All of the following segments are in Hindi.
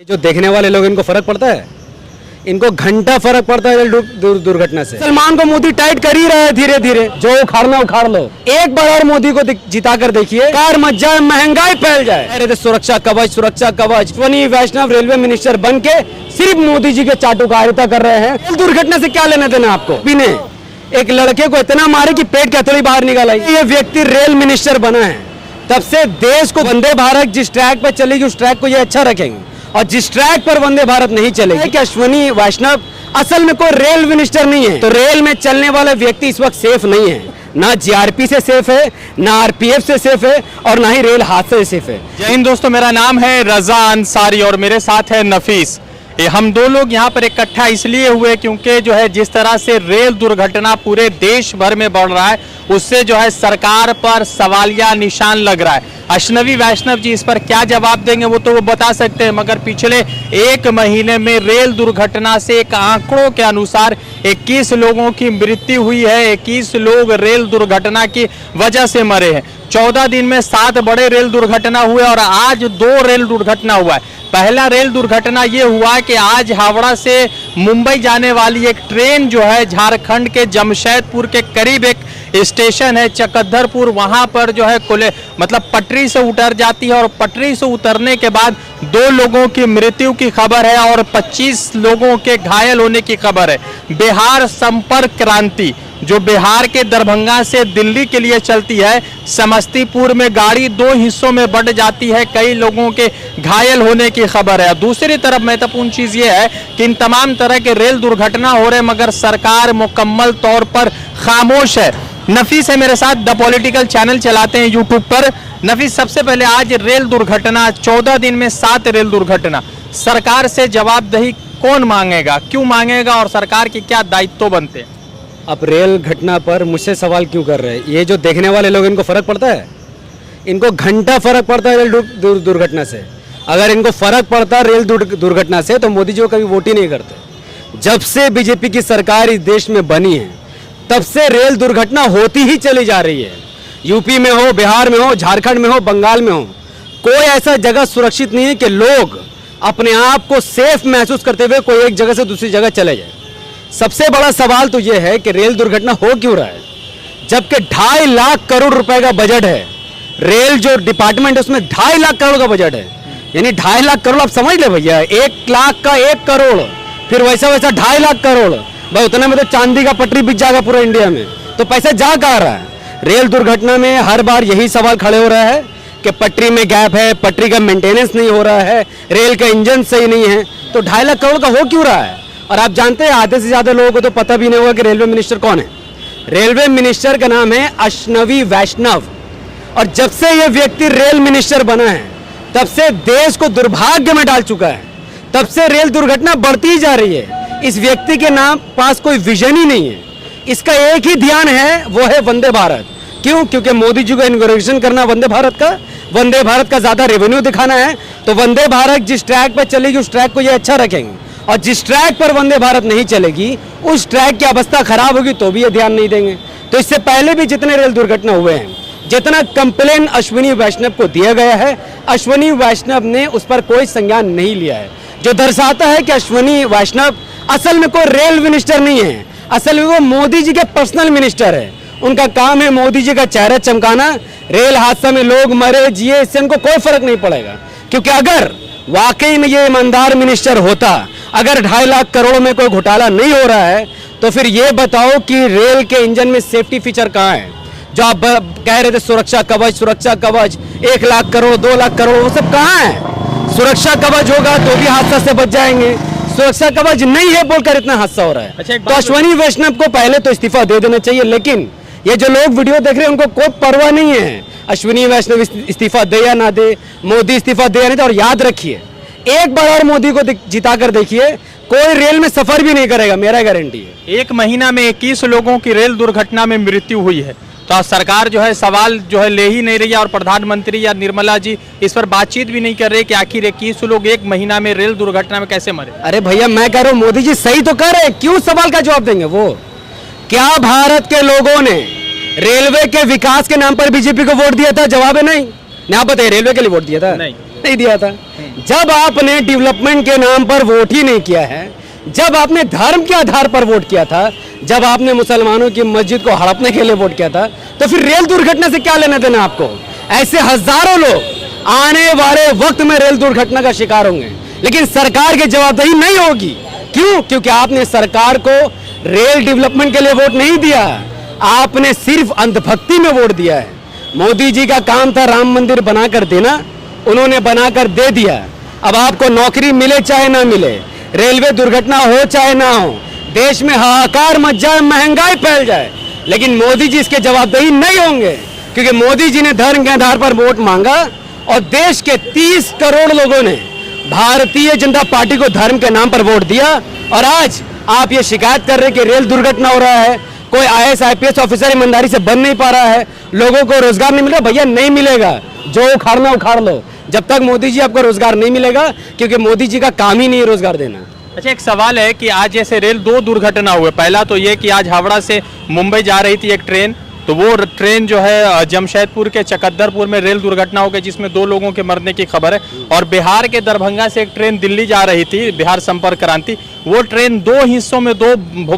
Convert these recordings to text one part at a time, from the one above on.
जो देखने वाले लोग इनको फर्क पड़ता है, इनको घंटा फर्क पड़ता है दुर्घटना से। सलमान को मोदी टाइट कर ही रहा है धीरे धीरे, जो उखाड़ना उखाड़ लो। एक बार और मोदी को जिता कर देखिए, कार मच जाए, महंगाई फैल जाए। अरे सुरक्षा कवच, सुरक्षा कवच। अश्विनी वैष्णव रेलवे मिनिस्टर बन के सिर्फ मोदी जी के चाटुकारिता कर रहे हैं। दुर्घटना से क्या लेना देना आपको? ने एक लड़के को इतना मारे कि पेट का हथौड़ी बाहर निकाला। ये व्यक्ति रेल मिनिस्टर बना है, तब से देश को वंदे भारत जिस ट्रैक पर चलेगी उस ट्रैक को ये अच्छा रखेंगे, और जिस ट्रैक पर वंदे भारत नहीं चलेगी। कि अश्विनी वैष्णव असल में कोई रेल मिनिस्टर नहीं है, तो रेल में चलने वाला व्यक्ति इस वक्त सेफ नहीं है। ना जीआरपी से सेफ है, ना आरपीएफ से सेफ है, और ना ही रेल हादसे से सेफ है। जय हिंद दोस्तों, मेरा नाम है रजा अंसारी और मेरे साथ है नफीस। हम दो लोग यहाँ पर इकट्ठा इसलिए हुए क्योंकि जो है जिस तरह से रेल दुर्घटना पूरे देश भर में बढ़ रहा है, उससे जो है सरकार पर सवालिया निशान लग रहा है। अश्विनी वैष्णव जी इस पर क्या जवाब देंगे वो तो वो बता सकते हैं, मगर पिछले एक महीने में रेल दुर्घटना से एक आंकड़ों के अनुसार 21 लोगों की मृत्यु हुई है। 21 लोग रेल दुर्घटना की वजह से मरे हैं। 14 दिन में 7 बड़े रेल दुर्घटना हुए और आज 2 रेल दुर्घटना हुआ है। पहला रेल दुर्घटना ये हुआ कि आज हावड़ा से मुंबई जाने वाली एक ट्रेन जो है झारखंड के जमशेदपुर के करीब एक स्टेशन है चकद्धरपुर, वहां पर जो है मतलब पटरी से उतर जाती है और पटरी से उतरने के बाद 2 लोगों की मृत्यु की खबर है और 25 लोगों के घायल होने की खबर है। बिहार संपर्क क्रांति जो बिहार के दरभंगा से दिल्ली के लिए चलती है, समस्तीपुर में गाड़ी 2 हिस्सों में बंट जाती है, कई लोगों के घायल होने की खबर है। दूसरी तरफ महत्वपूर्ण चीज ये है कि इन तमाम तरह के रेल दुर्घटना हो रहे मगर सरकार मुकम्मल तौर पर खामोश है। नफीस है मेरे साथ, द पॉलिटिकल चैनल चलाते हैं यूट्यूब पर। नफीस, सबसे पहले आज रेल दुर्घटना, 14 दिन में 7 रेल दुर्घटना, सरकार से जवाबदेही कौन मांगेगा, क्यों मांगेगा और सरकार के क्या दायित्व बनते हैं? अब रेल घटना पर मुझसे सवाल क्यों कर रहे हैं? ये जो देखने वाले लोग, इनको फर्क पड़ता है? इनको घंटा फर्क पड़ता है रेल दुर्घटना से। अगर इनको फर्क पड़ता रेल दुर्घटना से तो मोदी जी को कभी वोट ही नहीं करते। जब से बीजेपी की सरकार इस देश में बनी है तब से रेल दुर्घटना होती ही चली जा रही है। यूपी में हो, बिहार में हो, झारखंड में हो, बंगाल में हो, कोई ऐसा जगह सुरक्षित नहीं है कि लोग अपने आप को सेफ महसूस करते हुए कोई एक जगह से दूसरी जगह चले जाए। सबसे बड़ा सवाल तो यह है कि रेल दुर्घटना हो क्यों रहा है, जबकि 2.5 लाख करोड़ रुपए का बजट है। रेल जो डिपार्टमेंट है उसमें 2.5 लाख करोड़ का बजट है, यानी 2.5 लाख करोड़ आप समझ ले भैया, 1 लाख का 1 करोड़, फिर वैसा वैसा 2.5 लाख करोड़, भाई उतने में तो चांदी का पटरी बिक जाएगा पूरे इंडिया में। तो पैसा जा कहाँ रहा है? रेल दुर्घटना में हर बार यही सवाल खड़े हो रहा है कि पटरी में गैप है, पटरी का मेंटेनेंस नहीं हो रहा है, रेल का इंजन सही नहीं है। तो 2.5 लाख करोड़ का हो क्यों रहा है? और आप जानते हैं आधे से ज्यादा लोगों को तो पता भी नहीं होगा कि रेलवे मिनिस्टर कौन है। रेलवे मिनिस्टर का नाम है अश्विनी वैष्णव, और जब से यह व्यक्ति रेल मिनिस्टर बना है तब से देश को दुर्भाग्य में डाल चुका है। तब से रेल दुर्घटना बढ़ती ही जा रही है। इस व्यक्ति के नाम पास कोई विजन ही नहीं है। इसका एक ही ध्यान है, वो है वंदे भारत। क्यों? क्योंकि मोदी जी को इनॉग्रेशन करना वंदे भारत का, वंदे भारत का ज्यादा रेवेन्यू दिखाना है। तो वंदे भारत जिस ट्रैक पर चलेगी उस ट्रैक को ये अच्छा रखेंगे, और जिस ट्रैक पर वंदे भारत नहीं चलेगी उस ट्रैक की अवस्था खराब होगी तो भी ये ध्यान नहीं देंगे। तो इससे पहले भी जितने रेल दुर्घटना हुए हैं, जितना कंप्लेन अश्विनी वैष्णव को दिया गया है, अश्विनी वैष्णव ने उस पर कोई संज्ञान नहीं लिया है, जो दर्शाता है कि अश्विनी वैष्णव असल में कोई रेल मिनिस्टर नहीं है। असल में वो मोदी जी के पर्सनल मिनिस्टर है। उनका काम है मोदी जी का चेहरा चमकाना। रेल हादसा में लोग मरे जिए, इससे उनको कोई फर्क नहीं पड़ेगा। क्योंकि अगर वाकई में ये ईमानदार मिनिस्टर होता, अगर 2.5 लाख करोड़ में कोई घोटाला नहीं हो रहा है, तो फिर ये बताओ कि रेल के इंजन में सेफ्टी फीचर कहाँ है? जो आप कह रहे थे सुरक्षा कवच, सुरक्षा कवच, 1 लाख करोड़, 2 लाख करोड़, वो सब कहाँ है? सुरक्षा कवच होगा तो भी हादसा से बच जाएंगे, सुरक्षा कवच नहीं है बोलकर इतना हादसा हो रहा है। अच्छा, तो अश्विनी वैष्णव को पहले तो इस्तीफा दे देना चाहिए। लेकिन ये जो लोग वीडियो देख रहे हैं उनको कोई परवाह नहीं है अश्विनी वैष्णव इस्तीफा दे या ना दे, मोदी इस्तीफा दे या नहीं दे। और याद रखिए, एक बार और मोदी को जिता कर देखिए, कोई रेल में सफर भी नहीं करेगा, मेरा गारंटी है। एक महीना में 21 लोगों की रेल दुर्घटना में मृत्यु हुई है, तो सरकार जो है सवाल जो है ले ही नहीं रही है, और प्रधानमंत्री या निर्मला जी इस पर बातचीत भी नहीं कर रहे कि आखिर 21 लोग एक महीना में रेल दुर्घटना में कैसे मरे। अरे भैया, मैं कह रहा हूँ मोदी जी सही तो कर रहे, क्यों सवाल का जवाब देंगे वो? क्या भारत के लोगों ने रेलवे के विकास के नाम पर बीजेपी को वोट दिया था? जवाब है नहीं। आप बताइए, रेलवे के लिए वोट दिया था? नहीं। नहीं दिया था। जब आपने डेवलपमेंट के नाम पर वोट ही नहीं किया है, जब आपने धर्म के आधार पर वोट किया था, जब आपने मुसलमानों की मस्जिद को हड़पने के लिए वोट किया था, तो फिर रेल दुर्घटना से क्या लेना देना आपको? ऐसे हजारों लोग आने वाले वक्त में रेल दुर्घटना का शिकार होंगे, लेकिन सरकार की जवाबदेही नहीं होगी। क्यों? क्योंकि आपने सरकार को रेल डेवलपमेंट के लिए वोट नहीं दिया, आपने सिर्फ अंधभक्ति में वोट दिया है। मोदी जी का काम था राम मंदिर बनाकर देना, उन्होंने बनाकर दे दिया। अब आपको नौकरी मिले चाहे ना मिले, रेलवे दुर्घटना हो चाहे ना हो, देश में हाहाकार मच जाए, महंगाई फैल जाए, लेकिन मोदी जी इसके जवाबदेही नहीं होंगे, क्योंकि मोदी जी ने धर्म के आधार पर वोट मांगा और देश के 30 करोड़ लोगों ने भारतीय जनता पार्टी को धर्म के नाम पर वोट दिया। और आज आप ये शिकायत कर रहे हैं कि रेल दुर्घटना हो रहा है, कोई IAS IPS ऑफिसर ईमानदारी से बन नहीं पा रहा है, लोगों को रोजगार नहीं मिल रहा। भैया नहीं मिलेगा, जो उखाड़ना उखाड़ लो, जब तक मोदी जी आपको रोजगार नहीं मिलेगा, क्योंकि मोदी जी का काम ही नहीं है रोजगार देना। अच्छा, एक सवाल है कि आज जैसे रेल 2 दुर्घटना हुए। पहला तो ये कि आज हावड़ा से मुंबई जा रही थी एक ट्रेन, तो वो ट्रेन जो है जमशेदपुर के चकद्दरपुर में रेल दुर्घटना हो गई, जिसमें 2 लोगों के मरने की खबर है। और बिहार के दरभंगा से एक ट्रेन दिल्ली जा रही थी, बिहार संपर्क क्रांति, वो ट्रेन 2 हिस्सों में 2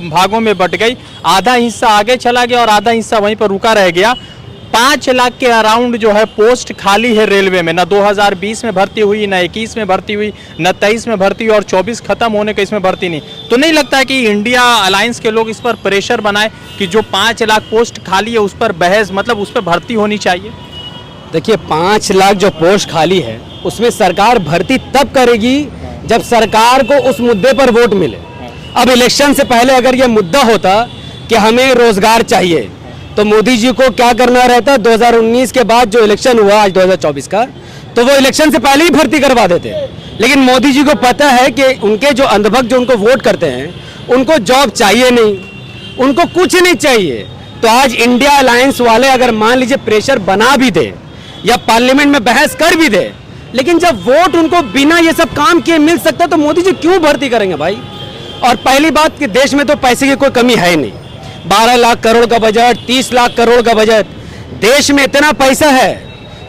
भागों में बट गई। आधा हिस्सा आगे चला गया और आधा हिस्सा वहीं पर रुका रह गया। 5 लाख के अराउंड जो है पोस्ट खाली है रेलवे में, ना 2020 में भर्ती हुई, ना 21 में भर्ती हुई, ना 23 में भर्ती हुई, और 24 खत्म होने के इसमें भर्ती नहीं। तो नहीं लगता है कि इंडिया अलायंस के लोग इस पर प्रेशर बनाए कि जो 5 लाख पोस्ट खाली है उस पर बहस, मतलब उस पर भर्ती होनी चाहिए? देखिए, 5 लाख जो पोस्ट खाली है उसमें सरकार भर्ती तब करेगी जब सरकार को उस मुद्दे पर वोट मिले। अब इलेक्शन से पहले अगर यह मुद्दा होता कि हमें रोजगार चाहिए, तो मोदी जी को क्या करना रहता? 2019 के बाद जो इलेक्शन हुआ आज 2024 का, तो वो इलेक्शन से पहले ही भर्ती करवा देते। लेकिन मोदी जी को पता है कि उनके जो अंधभक्त जो उनको वोट करते हैं, उनको जॉब चाहिए नहीं, उनको कुछ नहीं चाहिए। तो आज इंडिया अलायंस वाले अगर मान लीजिए प्रेशर बना भी दे या पार्लियामेंट में बहस कर भी दे, लेकिन जब वोट उनको बिना ये सब काम किए मिल सकता, तो मोदी जी क्यों भर्ती करेंगे भाई? और पहली बात कि देश में तो पैसे की कोई कमी है नहीं। 12 लाख करोड़ का बजट, 30 लाख करोड़ का बजट, देश में इतना पैसा है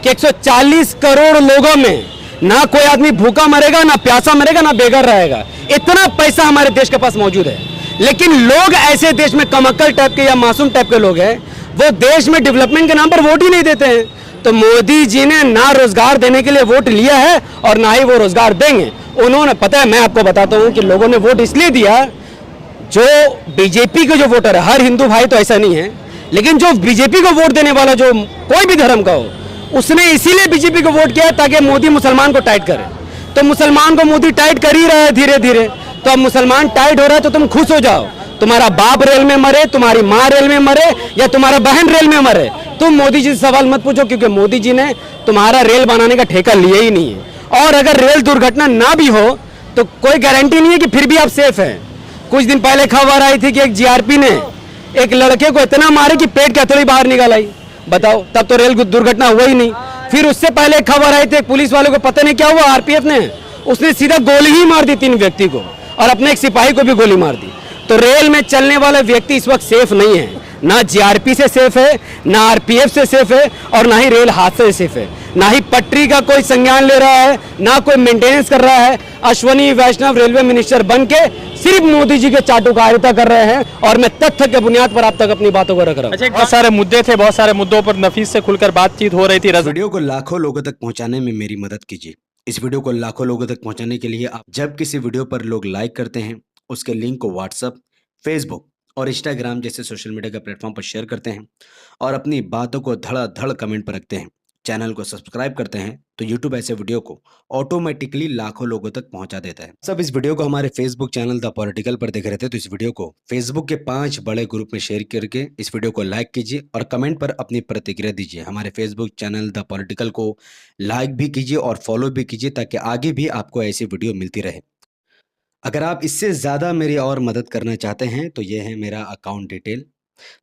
कि 140 करोड़ लोगों में ना कोई आदमी भूखा मरेगा, ना प्यासा मरेगा, ना बेघर रहेगा। इतना पैसा हमारे देश के पास मौजूद है। लेकिन लोग ऐसे देश में कमक्कल टाइप के या मासूम टाइप के लोग हैं, वो देश में डेवलपमेंट के नाम पर वोट ही नहीं देते हैं। तो मोदी जी ने ना रोजगार देने के लिए वोट लिया है और ना ही वो रोजगार देंगे। उन्होंने, पता है, मैं आपको बताता हूं कि लोगों ने वोट इसलिए दिया, जो बीजेपी के जो वोटर है, हर हिंदू भाई तो ऐसा नहीं है, लेकिन जो बीजेपी को वोट देने वाला जो कोई भी धर्म का हो, उसने इसीलिए बीजेपी को वोट किया है ताकि मोदी मुसलमान को टाइट करे। तो मुसलमान को मोदी टाइट कर ही रहा है धीरे धीरे। तो अब मुसलमान टाइट हो रहा है तो तुम खुश हो जाओ। तुम्हारा बाप रेल में मरे, तुम्हारी माँ रेल में मरे, या तुम्हारा बहन रेल में मरे, तुम मोदी जी से सवाल मत पूछो, क्योंकि मोदी जी ने तुम्हारा रेल बनाने का ठेका लिया ही नहीं है। और अगर रेल दुर्घटना ना भी हो तो कोई गारंटी नहीं है कि फिर भी आप सेफ हैं। कुछ दिन पहले खबर आई थी कि एक GRP ने एक लड़के को इतना मारे कि पेट की हथौड़ी बाहर निकल आई। बताओ, तब तो रेल दुर्घटना हुआ ही नहीं। फिर उससे पहले एक खबर आई थी, एक पुलिस वाले को पता नहीं क्या हुआ, RPF ने उसने सीधा गोली ही मार दी 3 व्यक्ति को, और अपने एक सिपाही को भी गोली मार दी। तो रेल में चलने वाला व्यक्ति इस वक्त सेफ नहीं है, ना GRP से सेफ है, ना RPF से सेफ है, और ना ही रेल हादसे से सेफ है। ना ही पटरी का कोई संज्ञान ले रहा है, ना कोई मेंटेनेंस कर रहा है। अश्वनी वैष्णव रेलवे मिनिस्टर बन के सिर्फ मोदी जी के चाटुकारिता कर रहे हैं, और मैं तथ्य के बुनियाद पर आप तक अपनी बातों को रख रहा हूं। अच्छा, बहुत सारे मुद्दे थे, बहुत सारे मुद्दों पर नफीस से खुलकर बातचीत हो रही थी। वीडियो को लाखों लोगों तक पहुंचाने में मेरी मदद कीजिए। इस वीडियो को लाखों लोगों तक पहुंचाने के लिए आप जब किसी वीडियो पर लोग लाइक करते हैं, उसके लिंक को व्हाट्सएप, फेसबुक और इंस्टाग्राम जैसे सोशल मीडिया के प्लेटफॉर्म पर शेयर करते हैं, और अपनी बातों को धड़ाधड़ कमेंट पर रखते हैं, चैनल को सब्सक्राइब करते हैं, तो यूट्यूब ऐसे वीडियो को ऑटोमेटिकली लाखों लोगों तक पहुंचा देता है। सब इस वीडियो को हमारे फेसबुक चैनल द पॉलिटिकल पर देख रहे थे, तो इस वीडियो को फेसबुक के 5 बड़े ग्रुप में शेयर करके इस वीडियो को लाइक कीजिए और कमेंट पर अपनी प्रतिक्रिया दीजिए। हमारे फेसबुक चैनल द पॉलिटिकल को लाइक भी कीजिए और फॉलो भी कीजिए, ताकि आगे भी आपको ऐसी वीडियो मिलती रहे। अगर आप इससे ज़्यादा मेरी और मदद करना चाहते हैं तो ये है मेरा account detail.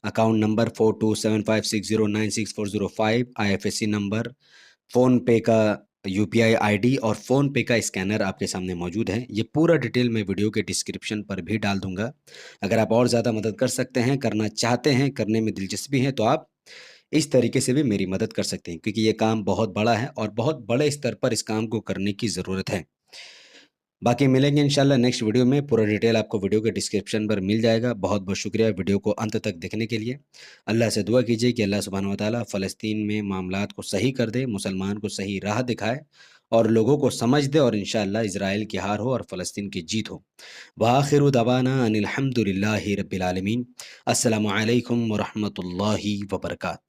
Account number 427560964005, IFSC number, phone पे का UPI ID और फ़ोन पे का स्कैनर आपके सामने मौजूद है। ये पूरा डिटेल मैं वीडियो के डिस्क्रिप्शन पर भी डाल दूंगा। अगर आप और ज़्यादा मदद कर सकते हैं, करना चाहते हैं, करने में दिलचस्पी है, तो आप इस तरीके से भी मेरी मदद कर सकते हैं, क्योंकि ये काम बहुत बड़ा है और बहुत बड़े स्तर पर इस काम को करने की ज़रूरत है। बाकी मिलेंगे इंशाल्लाह नेक्स्ट वीडियो में। पूरा डिटेल आपको वीडियो के डिस्क्रिप्शन पर मिल जाएगा। बहुत बहुत शुक्रिया वीडियो को अंत तक देखने के लिए। अल्लाह से दुआ कीजिए कि अल्लाह सुब्हानहू व तआला फ़लस्तीन में मामलात को सही कर दे, मुसलमान को सही राह दिखाए और लोगों को समझ दे, और इंशाअल्लाह इज़राइल की हार हो और फ़लस्तीन की जीत हो। व आखिरु दवाना अनिल हम्दुलिल्लाहि रब्बिल आलमीन। अस्सलामु अलैकुम व रहमतुल्लाहि व बरकातहू।